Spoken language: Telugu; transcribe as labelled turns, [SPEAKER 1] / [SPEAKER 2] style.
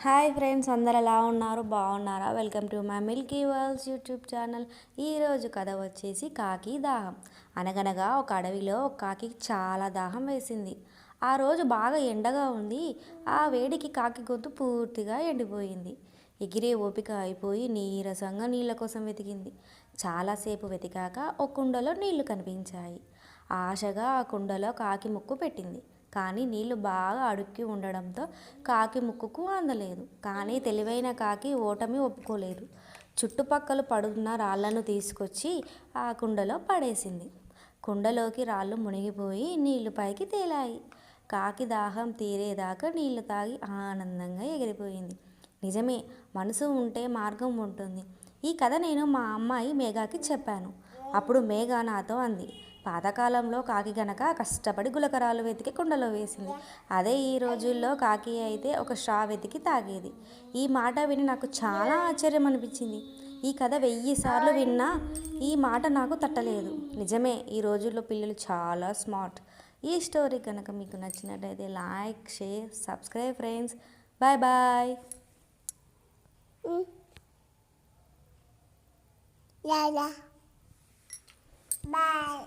[SPEAKER 1] హాయ్ ఫ్రెండ్స్, అందరు ఎలా ఉన్నారు? బాగున్నారా? Welcome to my Milky world's YouTube channel. ఈరోజు కథ వచ్చేసి కాకి దాహం. అనగనగా ఒక అడవిలో ఒక కాకి చాలా దాహం వేసింది. ఆ రోజు బాగా ఎండగా ఉంది. ఆ వేడికి కాకి గొంతు పూర్తిగా ఎండిపోయింది. ఎగిరే ఓపిక అయిపోయి నీరసంగా నీళ్ళ కోసం వెతికింది. చాలాసేపు వెతికాక ఒక కుండలో నీళ్లు కనిపించాయి. ఆశగా ఆ కుండలో కాకి ముక్కు పెట్టింది. కానీ నీళ్లు బాగా అడుక్కి ఉండడంతో కాకి ముక్కుకు అందలేదు. కానీ తెలివైన కాకి ఓటమి ఒప్పుకోలేదు. చుట్టుపక్కల పడున్న రాళ్లను తీసుకొచ్చి ఆ కుండలో పడేసింది. కుండలోకి రాళ్ళు మునిగిపోయి నీళ్లు పైకి తేలాయి. కాకి దాహం తీరేదాకా నీళ్లు తాగి ఆనందంగా ఎగిరిపోయింది. నిజమే, మనసు ఉంటే మార్గం ఉంటుంది. ఈ కథ నేను మా అమ్మాయి మేఘాకి చెప్పాను. అప్పుడు మేఘ నాతో అంది, పాతకాలంలో కాకి గనక కష్టపడి గులకరాలు వెతికి కుండలో వేసింది. అదే ఈ రోజుల్లో కాకి అయితే ఒక స్ట్రా వెతికి తాగేది. ఈ మాట విని నాకు చాలా ఆశ్చర్యం అనిపించింది. ఈ కథ 1000 సార్లు విన్నా ఈ మాట నాకు తట్టలేదు. నిజమే, ఈ రోజుల్లో పిల్లలు చాలా స్మార్ట్. ఈ స్టోరీ కనుక మీకు నచ్చినట్టయితే like, share, subscribe friends. Bye bye.
[SPEAKER 2] Bye.